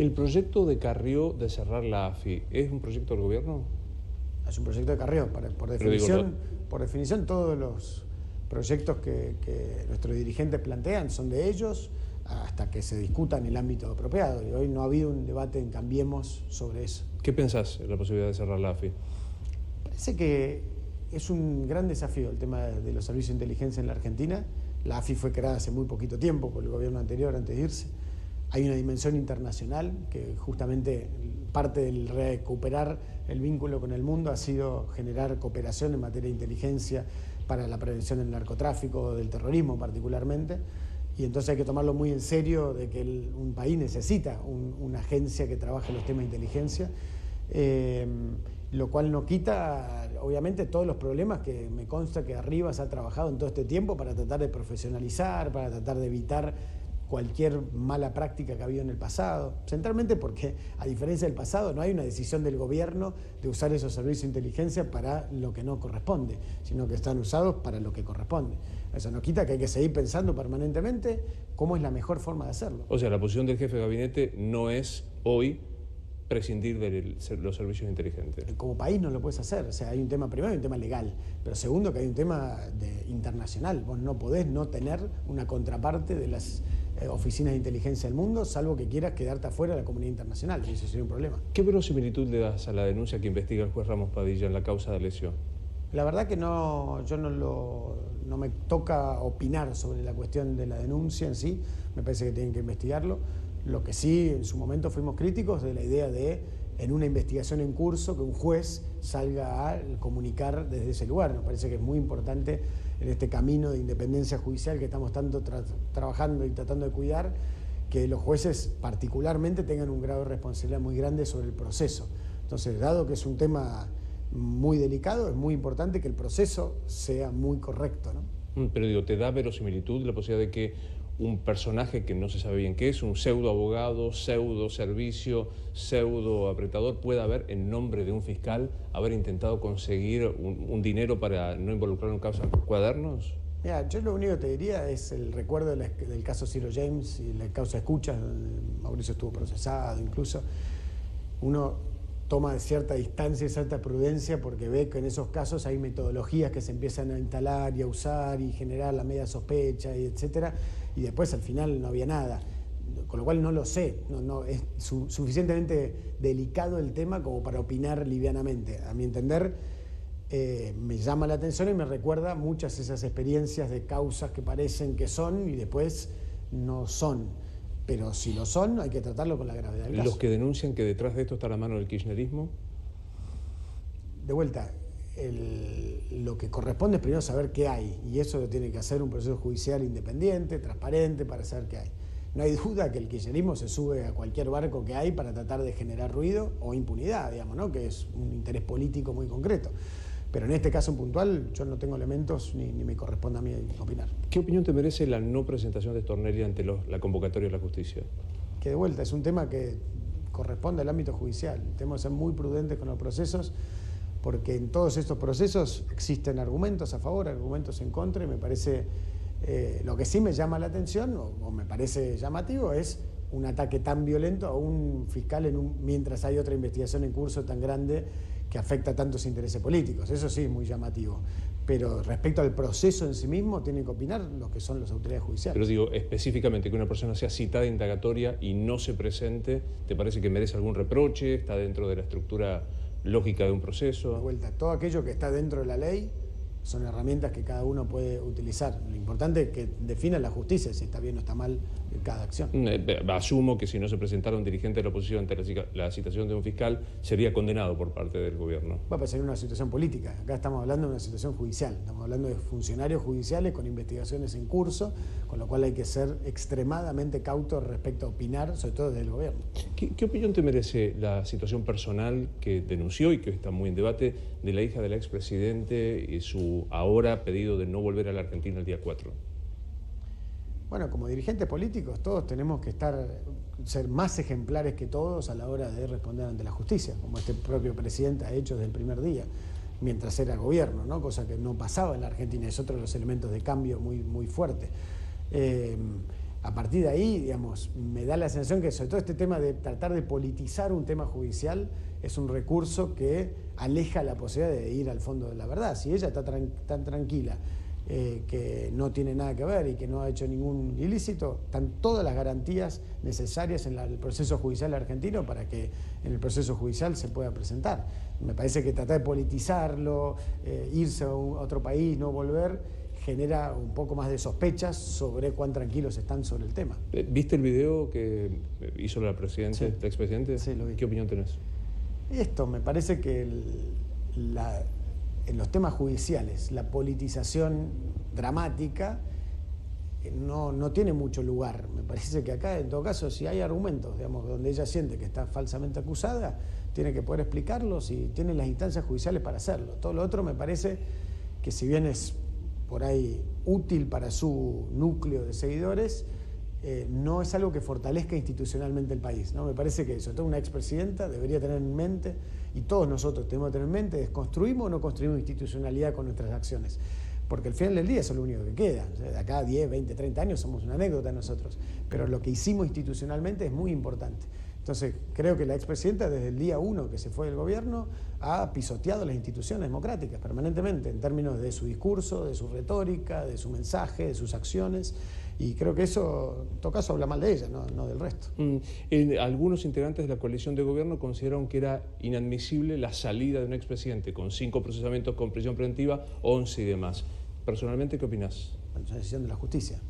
¿El proyecto de Carrió de cerrar la AFI es un proyecto del gobierno? Es un proyecto de Carrió. Por definición todos los proyectos que nuestros dirigentes plantean son de ellos hasta que se discuta en el ámbito apropiado. Y hoy no ha habido un debate en Cambiemos sobre eso. ¿Qué pensás de la posibilidad de cerrar la AFI? Parece que es un gran desafío el tema de los servicios de inteligencia en la Argentina. La AFI fue creada hace muy poquito tiempo por el gobierno anterior, antes de irse. Hay una dimensión internacional que justamente parte del recuperar el vínculo con el mundo ha sido generar cooperación en materia de inteligencia para la prevención del narcotráfico, del terrorismo particularmente. Y entonces hay que tomarlo muy en serio de que un país necesita una agencia que trabaje los temas de inteligencia, lo cual no quita, obviamente, todos los problemas que me consta que arriba se ha trabajado en todo este tiempo para tratar de profesionalizar, para tratar de evitar cualquier mala práctica que ha habido en el pasado, centralmente porque, a diferencia del pasado, no hay una decisión del gobierno de usar esos servicios de inteligencia para lo que no corresponde, sino que están usados para lo que corresponde. Eso no quita que hay que seguir pensando permanentemente cómo es la mejor forma de hacerlo. O sea, la posición del jefe de gabinete no es hoy prescindir de los servicios inteligentes. Como país no lo puedes hacer. O sea, hay un tema, primero hay un tema legal, pero segundo que hay un tema internacional. Vos no podés no tener una contraparte de las oficinas de inteligencia del mundo, salvo que quieras quedarte afuera de la comunidad internacional, y eso sería un problema. ¿Qué verosimilitud le das a la denuncia que investiga el juez Ramos Padilla en la causa de Alessio? La verdad que no, yo no me toca opinar sobre la cuestión de la denuncia en sí, me parece que tienen que investigarlo. Lo que sí, en su momento fuimos críticos de la idea de, en una investigación en curso, que un juez salga a comunicar desde ese lugar. Nos parece que es muy importante en este camino de independencia judicial que estamos tanto trabajando y tratando de cuidar, que los jueces particularmente tengan un grado de responsabilidad muy grande sobre el proceso. Entonces, dado que es un tema muy delicado, es muy importante que el proceso sea muy correcto, ¿no? Pero digo, ¿te da verosimilitud la posibilidad de que un personaje que no se sabe bien qué es, un pseudo abogado, pseudo servicio, pseudo apretador, pueda haber, en nombre de un fiscal, haber intentado conseguir un dinero para no involucrar en causas cuadernos? Mira, yo lo único que te diría es el recuerdo del caso Ciro James y la causa Escuchas, donde Mauricio estuvo procesado incluso. Uno toma cierta distancia y cierta prudencia porque ve que en esos casos hay metodologías que se empiezan a instalar y a usar y generar la media sospecha, y etcétera, y después al final no había nada. Con lo cual no lo sé, no es suficientemente delicado el tema como para opinar livianamente. A mi entender, me llama la atención y me recuerda muchas de esas experiencias de causas que parecen que son y después no son. Pero si lo son, hay que tratarlo con la gravedad del caso. ¿Los que denuncian que detrás de esto está la mano del kirchnerismo? De vuelta, lo que corresponde es primero saber qué hay, y eso lo tiene que hacer un proceso judicial independiente, transparente, para saber qué hay. No hay duda que el kirchnerismo se sube a cualquier barco que hay para tratar de generar ruido o impunidad, digamos, ¿no? Que es un interés político muy concreto. Pero en este caso puntual yo no tengo elementos ni me corresponde a mí opinar. ¿Qué opinión te merece la no presentación de Stornelli ante la convocatoria de la justicia? Que de vuelta es un tema que corresponde al ámbito judicial. Tenemos que ser muy prudentes con los procesos, porque en todos estos procesos existen argumentos a favor, argumentos en contra, y me parece, lo que sí me llama la atención, o me parece llamativo, es un ataque tan violento a un fiscal mientras hay otra investigación en curso tan grande que afecta a tantos intereses políticos. Eso sí es muy llamativo. Pero respecto al proceso en sí mismo, tienen que opinar los que son las autoridades judiciales. Pero digo, específicamente que una persona sea citada indagatoria y no se presente, ¿te parece que merece algún reproche? ¿Está dentro de la estructura lógica de un proceso? De vuelta, todo aquello que está dentro de la ley son herramientas que cada uno puede utilizar. Lo importante es que defina la justicia si está bien o está mal cada acción. Asumo que si no se presentara un dirigente de la oposición ante la citación de un fiscal, sería condenado por parte del gobierno. Va a ser una situación política. Acá estamos hablando de una situación judicial. Estamos hablando de funcionarios judiciales con investigaciones en curso, con lo cual hay que ser extremadamente cautos respecto a opinar, sobre todo desde el gobierno. ¿Qué opinión te merece la situación personal que denunció y que está muy en debate de la hija del expresidente y su ahora pedido de no volver a la Argentina el día 4? Bueno, como dirigentes políticos todos tenemos que ser más ejemplares que todos a la hora de responder ante la justicia, como este propio presidente ha hecho desde el primer día, mientras era gobierno, ¿no? Cosa que no pasaba en la Argentina, es otro de los elementos de cambio muy, muy fuerte. A partir de ahí, digamos, me da la sensación que sobre todo este tema de tratar de politizar un tema judicial es un recurso que aleja la posibilidad de ir al fondo de la verdad. Si ella está tan tranquila, que no tiene nada que ver y que no ha hecho ningún ilícito, están todas las garantías necesarias en el proceso judicial argentino para que en el proceso judicial se pueda presentar. Me parece que tratar de politizarlo, irse a otro país, no volver, genera un poco más de sospechas sobre cuán tranquilos están sobre el tema. ¿Viste el video que hizo la presidenta, Sí. el expresidente? Sí, lo vi. ¿Qué opinión tenés? Esto me parece que en los temas judiciales la politización dramática no tiene mucho lugar. Me parece que acá, en todo caso, si hay argumentos, digamos, donde ella siente que está falsamente acusada, tiene que poder explicarlos y tiene las instancias judiciales para hacerlo. Todo lo otro me parece que, si bien es por ahí útil para su núcleo de seguidores, no es algo que fortalezca institucionalmente el país, ¿no? Me parece que, sobre todo una expresidenta, debería tener en mente, y todos nosotros tenemos que tener en mente, es construimos o no construimos institucionalidad con nuestras acciones. Porque al final del día eso es lo único que queda. O sea, de acá a 10, 20, 30 años somos una anécdota nosotros. Pero lo que hicimos institucionalmente es muy importante. Entonces, creo que la expresidenta, desde el día 1 que se fue del gobierno, ha pisoteado las instituciones democráticas permanentemente, en términos de su discurso, de su retórica, de su mensaje, de sus acciones. Y creo que eso, en todo caso, habla mal de ella, no del resto. Algunos integrantes de la coalición de gobierno consideraron que era inadmisible la salida de un expresidente con 5 procesamientos con prisión preventiva, 11 y demás. Personalmente, ¿qué opinás? Es una decisión de la justicia.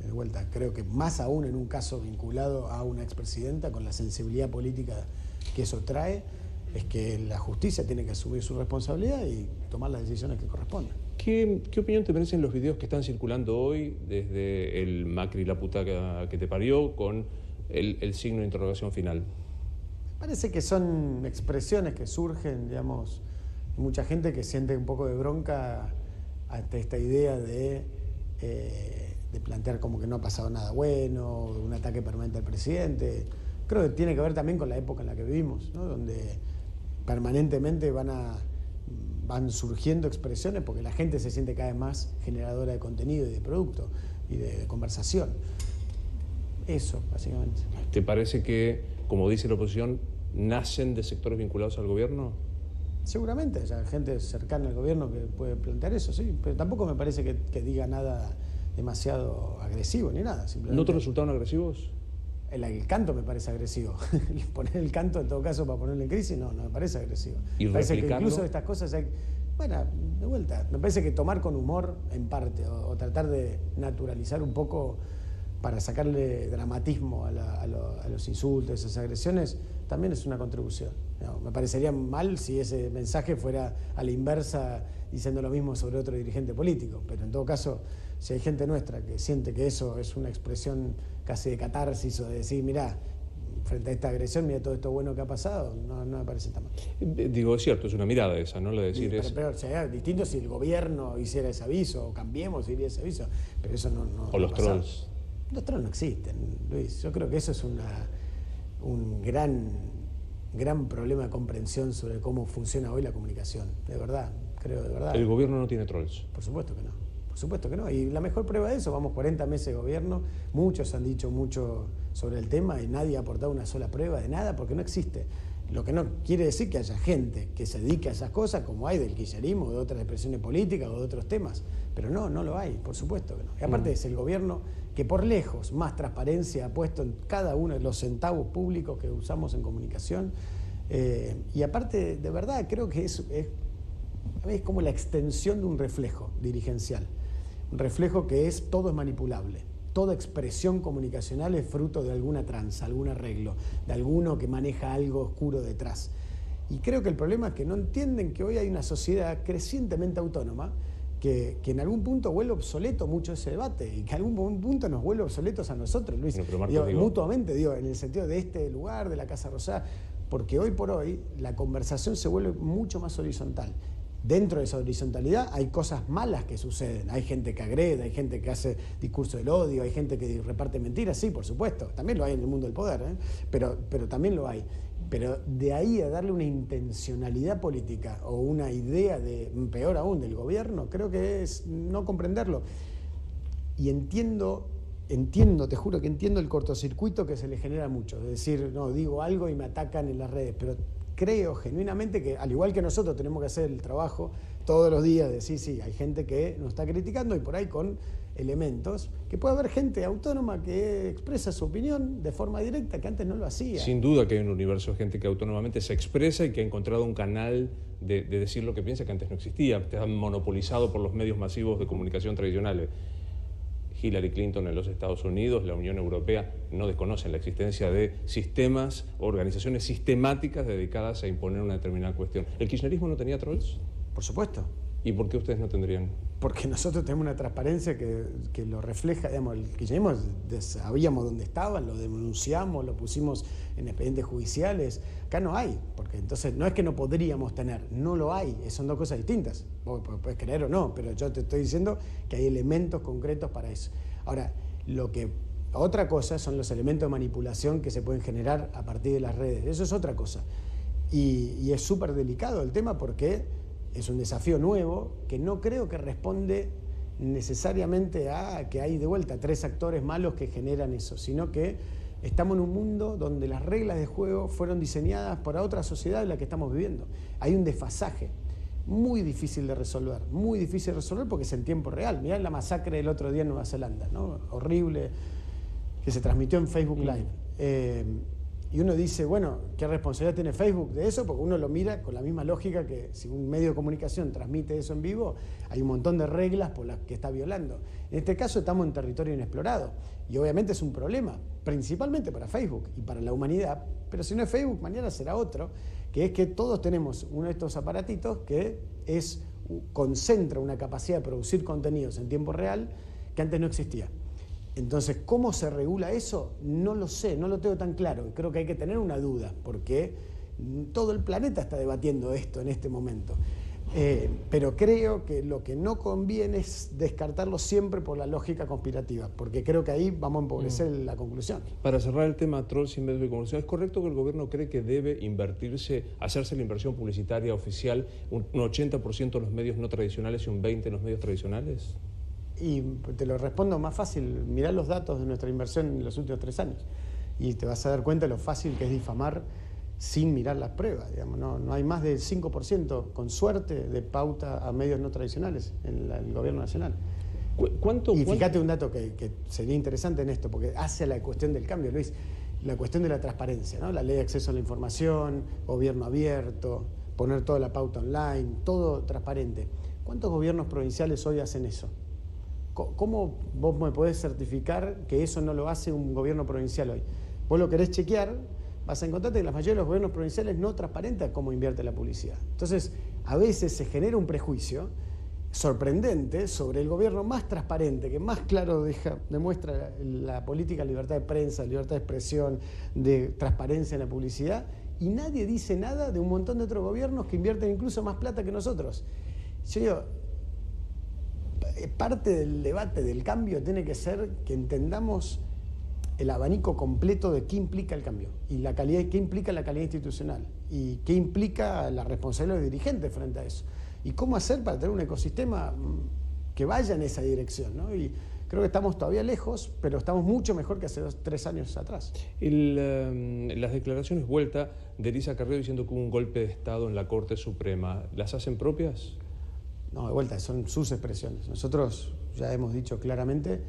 De vuelta, creo que más aún en un caso vinculado a una expresidenta, con la sensibilidad política que eso trae, es que la justicia tiene que asumir su responsabilidad y tomar las decisiones que correspondan. ¿Qué opinión te merecen los videos que están circulando hoy, desde el Macri la puta que te parió, con el signo de interrogación final? Parece que son expresiones que surgen, digamos, de mucha gente que siente un poco de bronca ante esta idea de plantear como que no ha pasado nada bueno, de un ataque permanente al presidente. Creo que tiene que ver también con la época en la que vivimos, ¿no? Donde permanentemente van surgiendo expresiones porque la gente se siente cada vez más generadora de contenido y de producto y de conversación. Eso, básicamente. ¿Te parece que, como dice la oposición, nacen de sectores vinculados al gobierno? Seguramente, hay gente cercana al gobierno que puede plantear eso, sí, pero tampoco me parece que diga nada demasiado agresivo ni nada. ¿No te resultaron agresivos? El canto me parece agresivo. Poner el canto, en todo caso, para ponerlo en crisis, no me parece agresivo. ¿Y me parece replicarlo? que incluso estas cosas hay... Bueno, de vuelta, me parece que tomar con humor, en parte, o tratar de naturalizar un poco para sacarle dramatismo a los insultos, esas agresiones, también es una contribución. No, me parecería mal si ese mensaje fuera a la inversa diciendo lo mismo sobre otro dirigente político, pero en todo caso, si hay gente nuestra que siente que eso es una expresión casi de catarsis o de decir, mirá, frente a esta agresión, mira todo esto bueno que ha pasado, no me parece tan mal. Digo, es cierto, es una mirada esa, ¿no? Lo de decir pero sería distinto si el gobierno hiciera ese aviso, o Cambiemos iría ese aviso, pero eso no o los trolls. Los trolls no existen, Luis. Yo creo que eso es un gran problema de comprensión sobre cómo funciona hoy la comunicación. De verdad, creo de verdad. ¿El gobierno no tiene trolls? Por supuesto que no. Por supuesto que no. Y la mejor prueba de eso, vamos 40 meses de gobierno, muchos han dicho mucho sobre el tema y nadie ha aportado una sola prueba de nada porque no existe. Lo que no quiere decir que haya gente que se dedique a esas cosas, como hay del kirchnerismo, de otras expresiones políticas o de otros temas. Pero no lo hay, por supuesto que no. Y aparte es el gobierno que por lejos más transparencia ha puesto en cada uno de los centavos públicos que usamos en comunicación. Y aparte, de verdad, creo que es como la extensión de un reflejo dirigencial. Un reflejo que todo es manipulable. Toda expresión comunicacional es fruto de alguna tranza, algún arreglo, de alguno que maneja algo oscuro detrás. Y creo que el problema es que no entienden que hoy hay una sociedad crecientemente autónoma que en algún punto vuelve obsoleto mucho ese debate y que en algún punto nos vuelve obsoletos a nosotros, Luis. Pero Marcos, mutuamente, en el sentido de este lugar, de la Casa Rosada, porque hoy por hoy la conversación se vuelve mucho más horizontal. Dentro de esa horizontalidad hay cosas malas que suceden. Hay gente que agrede, hay gente que hace discurso del odio, hay gente que reparte mentiras, sí, por supuesto. También lo hay en el mundo del poder, pero también lo hay. Pero de ahí a darle una intencionalidad política o una idea peor aún, del gobierno, creo que es no comprenderlo. Y entiendo entiendo, te juro que entiendo el cortocircuito que se le genera a muchos. Es decir, no, digo algo y me atacan en las redes, pero creo genuinamente que, al igual que nosotros tenemos que hacer el trabajo todos los días de decir, sí, hay gente que nos está criticando y por ahí con elementos, que puede haber gente autónoma que expresa su opinión de forma directa que antes no lo hacía. Sin duda que hay un universo de gente que autónomamente se expresa y que ha encontrado un canal de decir lo que piensa que antes no existía, está monopolizado por los medios masivos de comunicación tradicionales. Hillary Clinton en los Estados Unidos, la Unión Europea no desconocen la existencia de sistemas, organizaciones sistemáticas dedicadas a imponer una determinada cuestión. ¿El kirchnerismo no tenía trolls? Por supuesto. ¿Y por qué ustedes no tendrían? Porque nosotros tenemos una transparencia que lo refleja, digamos, el kirchnerismo sabíamos dónde estaban, lo denunciamos, lo pusimos en expedientes judiciales. Acá no hay, porque entonces no es que no podríamos tener, no lo hay, son dos cosas distintas. Vos podés creer o no, pero yo te estoy diciendo que hay elementos concretos para eso. Ahora, otra cosa son los elementos de manipulación que se pueden generar a partir de las redes, eso es otra cosa. Y es súper delicado el tema porque es un desafío nuevo que no creo que responde necesariamente a que hay de vuelta 3 actores malos que generan eso, sino que estamos en un mundo donde las reglas de juego fueron diseñadas por otra sociedad en la que estamos viviendo. Hay un desfasaje muy difícil de resolver porque es en tiempo real. Mirá la masacre del otro día en Nueva Zelanda, ¿no? Horrible, que se transmitió en Facebook Live. Y uno dice, bueno, ¿qué responsabilidad tiene Facebook de eso? Porque uno lo mira con la misma lógica que si un medio de comunicación transmite eso en vivo, hay un montón de reglas por las que está violando. En este caso estamos en territorio inexplorado y obviamente es un problema, principalmente para Facebook y para la humanidad, pero si no es Facebook, mañana será otro, que es que todos tenemos uno de estos aparatitos que concentra una capacidad de producir contenidos en tiempo real que antes no existía. Entonces, ¿cómo se regula eso? No lo sé, no lo tengo tan claro. Creo que hay que tener una duda, porque todo el planeta está debatiendo esto en este momento. Pero creo que lo que no conviene es descartarlo siempre por la lógica conspirativa, porque creo que ahí vamos a empobrecer la conclusión. Para cerrar el tema trolls y medios de comunicación, ¿es correcto que el gobierno cree que debe hacerse la inversión publicitaria oficial, un 80% en los medios no tradicionales y un 20% en los medios tradicionales? Y te lo respondo más fácil, mirá los datos de nuestra inversión en los últimos 3 años y te vas a dar cuenta de lo fácil que es difamar sin mirar las pruebas. Digamos, no hay más del 5%, con suerte, de pauta a medios no tradicionales en el gobierno nacional. Y fíjate un dato que sería interesante en esto, porque hace la cuestión del cambio, Luis, la cuestión de la transparencia, ¿no? La ley de acceso a la información, gobierno abierto, poner toda la pauta online, todo transparente. ¿Cuántos gobiernos provinciales hoy hacen eso? ¿Cómo vos me podés certificar que eso no lo hace un gobierno provincial hoy? Vos lo querés chequear, vas a encontrarte que la mayoría de los gobiernos provinciales no transparentan cómo invierte la publicidad. Entonces, a veces se genera un prejuicio sorprendente sobre el gobierno más transparente, que más claro demuestra la política de libertad de prensa, libertad de expresión, de transparencia en la publicidad, y nadie dice nada de un montón de otros gobiernos que invierten incluso más plata que nosotros. Yo digo, parte del debate del cambio tiene que ser que entendamos el abanico completo de qué implica el cambio y la calidad, qué implica la calidad institucional y qué implica la responsabilidad de los dirigentes frente a eso y cómo hacer para tener un ecosistema que vaya en esa dirección, ¿no? Y creo que estamos todavía lejos, pero estamos mucho mejor que hace 3 años atrás. Las declaraciones vuelta de Elisa Carrió diciendo que hubo un golpe de Estado en la Corte Suprema, ¿las hacen propias? No, de vuelta, son sus expresiones. Nosotros ya hemos dicho claramente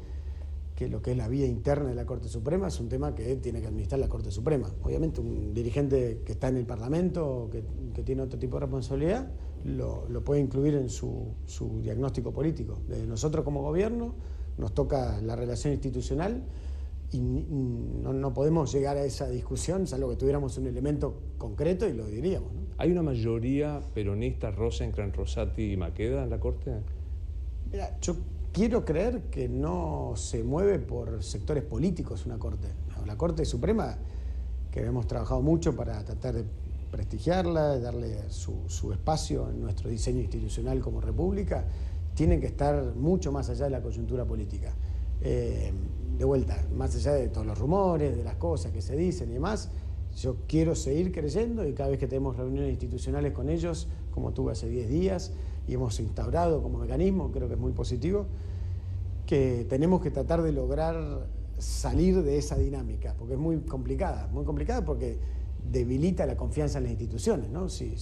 que lo que es la vía interna de la Corte Suprema es un tema que tiene que administrar la Corte Suprema. Obviamente un dirigente que está en el Parlamento, que tiene otro tipo de responsabilidad, lo puede incluir en su diagnóstico político. Desde nosotros como gobierno nos toca la relación institucional y no podemos llegar a esa discusión salvo que tuviéramos un elemento concreto y lo diríamos, ¿no? ¿Hay una mayoría peronista, Rosecrans, Rosati y Maqueda en la Corte? Mira, yo quiero creer que no se mueve por sectores políticos una Corte. La Corte Suprema, que hemos trabajado mucho para tratar de prestigiarla, darle su espacio en nuestro diseño institucional como república, tiene que estar mucho más allá de la coyuntura política. De vuelta, más allá de todos los rumores, de las cosas que se dicen y demás, yo quiero seguir creyendo y cada vez que tenemos reuniones institucionales con ellos, como tuve hace 10 días, y hemos instaurado como mecanismo, creo que es muy positivo, que tenemos que tratar de lograr salir de esa dinámica, porque es muy complicada porque debilita la confianza en las instituciones, ¿no? Si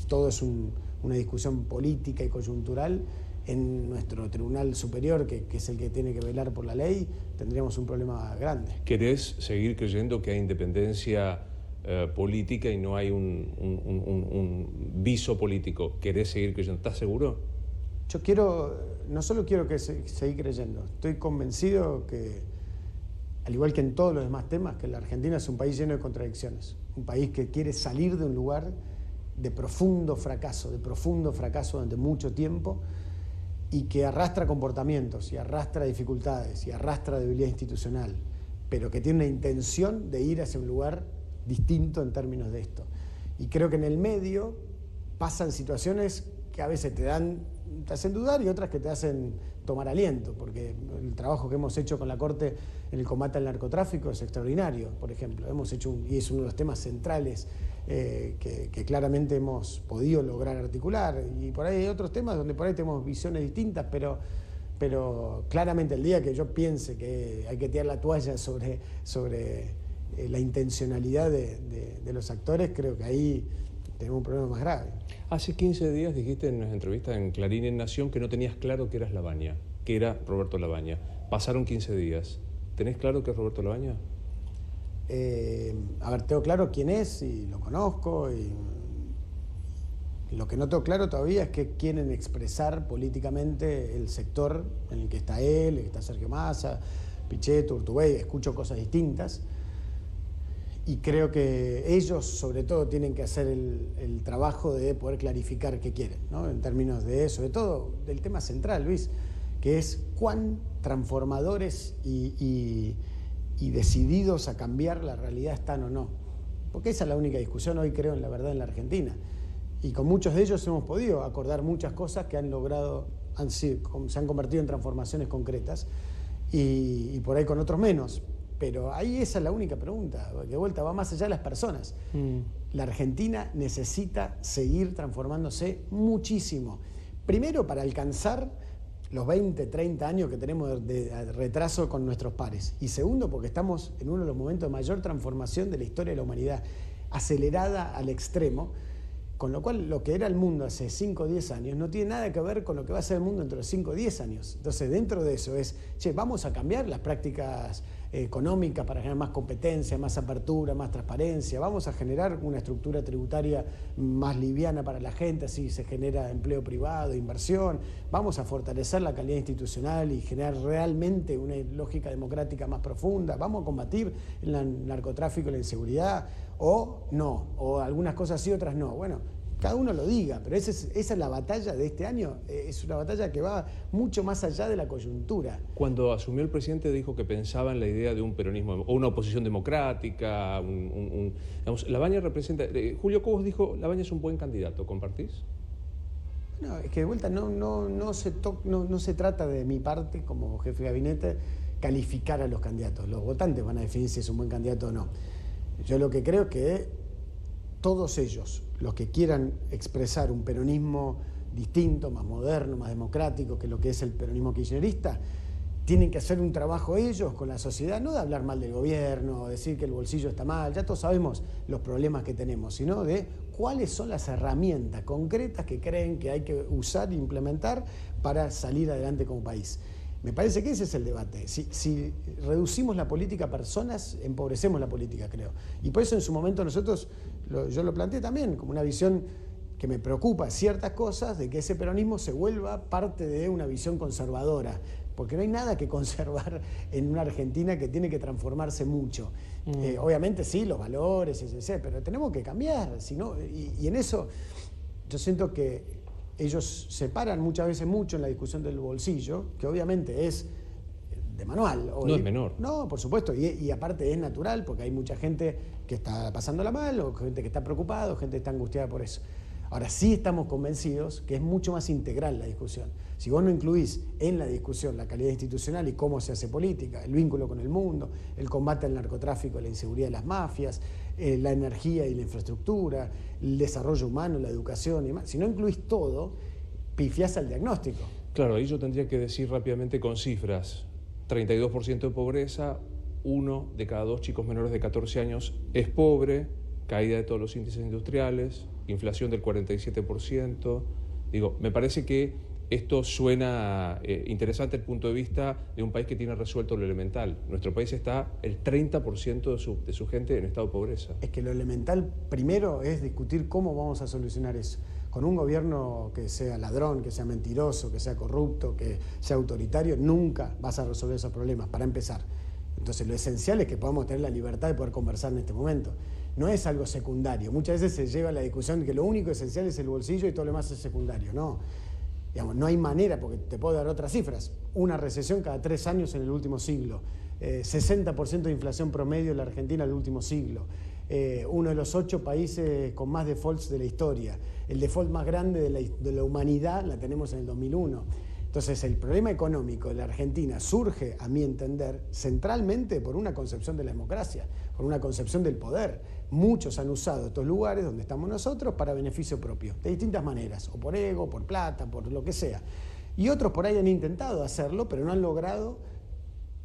todo es una discusión política y coyuntural, en nuestro Tribunal Superior, que es el que tiene que velar por la ley, tendríamos un problema grande. ¿Querés seguir creyendo que hay independencia política y no hay un viso político? ¿Querés seguir creyendo? ¿Estás seguro? Yo no solo quiero seguir creyendo, estoy convencido que, al igual que en todos los demás temas, que la Argentina es un país lleno de contradicciones, un país que quiere salir de un lugar de profundo fracaso durante mucho tiempo, y que arrastra comportamientos, y arrastra dificultades, y arrastra debilidad institucional, pero que tiene una intención de ir hacia un lugar distinto en términos de esto. Y creo que en el medio pasan situaciones que a veces te hacen dudar y otras que te hacen tomar aliento, porque el trabajo que hemos hecho con la Corte en el combate al narcotráfico es extraordinario, por ejemplo. Hemos hecho y es uno de los temas centrales que claramente hemos podido lograr articular. Y por ahí hay otros temas donde por ahí tenemos visiones distintas, pero claramente el día que yo piense que hay que tirar la toalla sobre la intencionalidad de los actores, creo que ahí tenemos un problema más grave. Hace 15 días dijiste en una entrevista en Clarín en Nación que no tenías claro que eras Labaña, que era Roberto Labaña. Pasaron 15 días. ¿Tenés claro que es Roberto Labaña? Tengo claro quién es y lo conozco. Y lo que no tengo claro todavía es qué quieren expresar políticamente el sector en el que está él, en el que está Sergio Massa, Pichetto, Urtubey. Escucho cosas distintas. Y creo que ellos, sobre todo, tienen que hacer el trabajo de poder clarificar qué quieren, ¿no? En términos de, sobre todo, del tema central, Luis, que es cuán transformadores y decididos a cambiar la realidad están o no. Porque esa es la única discusión hoy, creo, en la verdad, en la Argentina. Y con muchos de ellos hemos podido acordar muchas cosas que se han convertido en transformaciones concretas, y por ahí con otros menos. Pero ahí esa es la única pregunta, que de vuelta va más allá de las personas. La Argentina necesita seguir transformándose muchísimo. Primero, para alcanzar los 20, 30 años que tenemos de retraso con nuestros pares. Y segundo, porque estamos en uno de los momentos de mayor transformación de la historia de la humanidad, acelerada al extremo, con lo cual lo que era el mundo hace 5 o 10 años no tiene nada que ver con lo que va a ser el mundo dentro de 5 o 10 años. Entonces, dentro de eso vamos a cambiar las prácticas económicas para generar más competencia, más apertura, más transparencia, vamos a generar una estructura tributaria más liviana para la gente, así se genera empleo privado, inversión, vamos a fortalecer la calidad institucional y generar realmente una lógica democrática más profunda, vamos a combatir el narcotráfico y la inseguridad, o no, o algunas cosas sí, otras no. Bueno, cada uno lo diga, pero esa es la batalla de este año, es una batalla que va mucho más allá de la coyuntura. Cuando asumió el presidente dijo que pensaba en la idea de un peronismo o una oposición democrática, digamos, Labaña representa... Julio Cobos dijo, Labaña es un buen candidato, ¿compartís? No, es que de vuelta no se trata de mi parte, como jefe de gabinete, calificar a los candidatos. Los votantes van a definir si es un buen candidato o no. Yo lo que creo es que todos ellos, los que quieran expresar un peronismo distinto, más moderno, más democrático que lo que es el peronismo kirchnerista, tienen que hacer un trabajo ellos con la sociedad, no de hablar mal del gobierno, decir que el bolsillo está mal, ya todos sabemos los problemas que tenemos, sino de cuáles son las herramientas concretas que creen que hay que usar e implementar para salir adelante como país. Me parece que ese es el debate. Si reducimos la política a personas, empobrecemos la política, creo. Y por eso en su momento nosotros, yo lo planteé también como una visión que me preocupa ciertas cosas, de que ese peronismo se vuelva parte de una visión conservadora, porque no hay nada que conservar en una Argentina que tiene que transformarse mucho. Obviamente sí, los valores, pero tenemos que cambiar, y en eso yo siento que ellos se paran muchas veces mucho en la discusión del bolsillo, que obviamente es de manual. No es menor. No, por supuesto, y aparte es natural, porque hay mucha gente que está pasándola mal, o gente que está preocupada, o gente que está angustiada por eso. Ahora sí estamos convencidos que es mucho más integral la discusión. Si vos no incluís en la discusión la calidad institucional y cómo se hace política, el vínculo con el mundo, el combate al narcotráfico, la inseguridad de las mafias, la energía y la infraestructura, el desarrollo humano, la educación y demás, si no incluís todo, pifiás al diagnóstico. Claro, ahí yo tendría que decir rápidamente con cifras. 32% de pobreza, 1 de cada 2 chicos menores de 14 años es pobre, caída de todos los índices industriales, inflación del 47%. Digo, me parece que esto suena interesante desde el punto de vista de un país que tiene resuelto lo elemental. Nuestro país está el 30% de su gente en estado de pobreza. Es que lo elemental primero es discutir cómo vamos a solucionar eso. Con un gobierno que sea ladrón, que sea mentiroso, que sea corrupto, que sea autoritario, nunca vas a resolver esos problemas, para empezar. Entonces lo esencial es que podamos tener la libertad de poder conversar en este momento. No es algo secundario. Muchas veces se lleva a la discusión de que lo único esencial es el bolsillo y todo lo demás es secundario. No. Digamos, no hay manera, porque te puedo dar otras cifras. Una recesión cada 3 años en el último siglo. 60% de inflación promedio en la Argentina en el último siglo. Uno de los 8 países con más defaults de la historia. El default más grande de la humanidad la tenemos en el 2001. Entonces, el problema económico de la Argentina surge, a mi entender, centralmente por una concepción de la democracia, por una concepción del poder. Muchos han usado estos lugares donde estamos nosotros para beneficio propio, de distintas maneras, o por ego, por plata, por lo que sea. Y otros por ahí han intentado hacerlo, pero no han logrado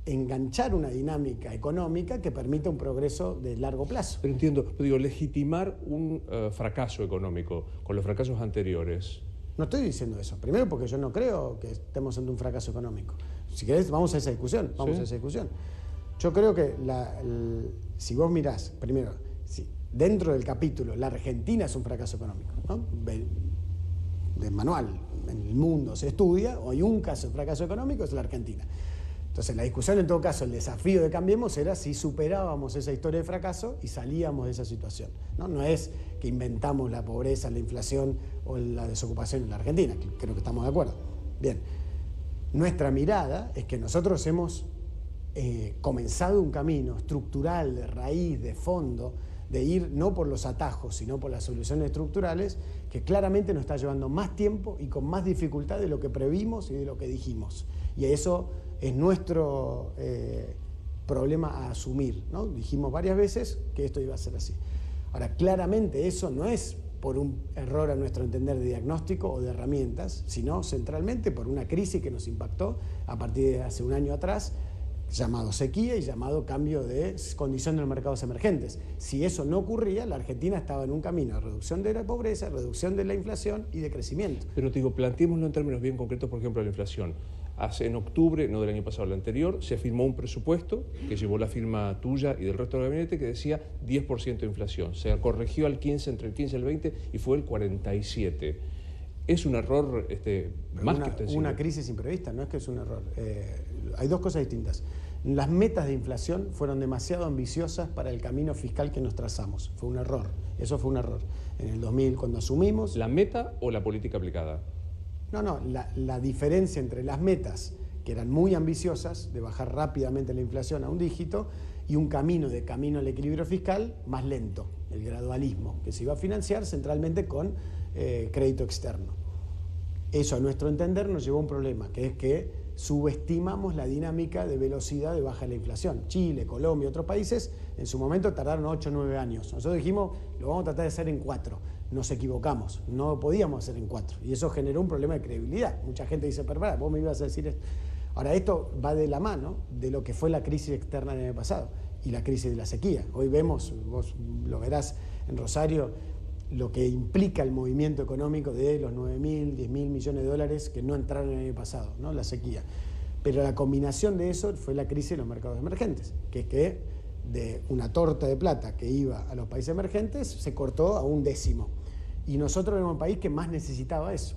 enganchar una dinámica económica que permita un progreso de largo plazo. Pero entiendo, digo, legitimar un fracaso económico con los fracasos anteriores. No estoy diciendo eso. Primero porque yo no creo que estemos ante un fracaso económico. Si querés, vamos a esa discusión. Vamos a esa discusión. Yo creo que si vos mirás, primero, dentro del capítulo, la Argentina es un fracaso económico, ¿no? De manual, en el mundo se estudia, o hay un caso de fracaso económico, es la Argentina. Entonces, la discusión, en todo caso, el desafío de Cambiemos era si superábamos esa historia de fracaso y salíamos de esa situación. No es que inventamos la pobreza, la inflación o la desocupación en la Argentina, creo que estamos de acuerdo. Bien, nuestra mirada es que nosotros hemos comenzado un camino estructural, de raíz, de fondo, de ir no por los atajos, sino por las soluciones estructurales, que claramente nos está llevando más tiempo y con más dificultad de lo que previmos y de lo que dijimos. Y eso es nuestro problema a asumir, ¿no? Dijimos varias veces que esto iba a ser así. Ahora, claramente eso no es por un error a nuestro entender de diagnóstico o de herramientas, sino centralmente por una crisis que nos impactó a partir de hace un año atrás, llamado sequía y llamado cambio de condición de los mercados emergentes. Si eso no ocurría, la Argentina estaba en un camino de reducción de la pobreza, reducción de la inflación y de crecimiento. Pero te digo, planteémoslo en términos bien concretos, por ejemplo, la inflación. En octubre, no del año pasado, el anterior, se firmó un presupuesto que llevó la firma tuya y del resto del gabinete que decía 10% de inflación. Se corrigió al 15, entre el 15 y el 20 y fue el 47%. Es un error más que extensivo. Una crisis imprevista, no es que es un error. Hay dos cosas distintas. Las metas de inflación fueron demasiado ambiciosas para el camino fiscal que nos trazamos. Fue un error. Eso fue un error. En el 2000, cuando asumimos... ¿La meta o la política aplicada? No, la diferencia entre las metas, que eran muy ambiciosas, de bajar rápidamente la inflación a un dígito, y un camino al equilibrio fiscal más lento, el gradualismo, que se iba a financiar centralmente con crédito externo. Eso, a nuestro entender, nos llevó a un problema, que es que subestimamos la dinámica de velocidad de baja de la inflación. Chile, Colombia, otros países, en su momento tardaron 8 o 9 años. Nosotros dijimos, lo vamos a tratar de hacer en 4. Nos equivocamos, no lo podíamos hacer en 4. Y eso generó un problema de credibilidad. Mucha gente dice, pero pará, vos me ibas a decir esto. Ahora, esto va de la mano de lo que fue la crisis externa del año pasado y la crisis de la sequía. Hoy vemos, vos lo verás en Rosario, lo que implica el movimiento económico de los 9.000, 10.000 millones de dólares que no entraron el año pasado, ¿no? La sequía. Pero la combinación de eso fue la crisis de los mercados emergentes, que es que de una torta de plata que iba a los países emergentes se cortó a 1/10. Y nosotros éramos un país que más necesitaba eso.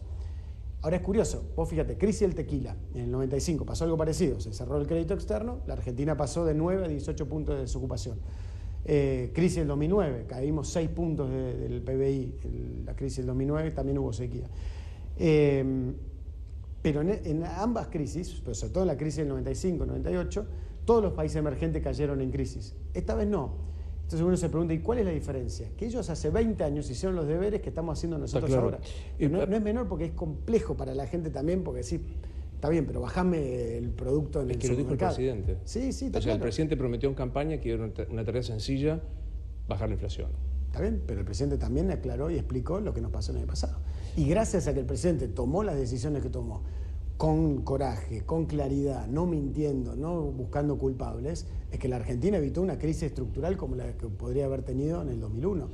Ahora es curioso, vos fíjate, crisis del tequila, en el 95 pasó algo parecido, se cerró el crédito externo, la Argentina pasó de 9 a 18 puntos de desocupación. Crisis del 2009, caímos 6 puntos del PBI, la crisis del 2009 también hubo sequía. Pero en ambas crisis, pero sobre todo en la crisis del 95-98, todos los países emergentes cayeron en crisis. Esta vez no. Entonces uno se pregunta, ¿y cuál es la diferencia? Que ellos hace 20 años hicieron los deberes que estamos haciendo nosotros ahora. No es menor porque es complejo para la gente también, porque sí, está bien, pero bajame el producto en el supermercado. Es que lo dijo el presidente. Sí, está claro. El presidente prometió en campaña que era una tarea sencilla, bajar la inflación. Está bien, pero el presidente también aclaró y explicó lo que nos pasó el año pasado. Y gracias a que el presidente tomó las decisiones que tomó, con coraje, con claridad, no mintiendo, no buscando culpables, es que la Argentina evitó una crisis estructural como la que podría haber tenido en el 2001.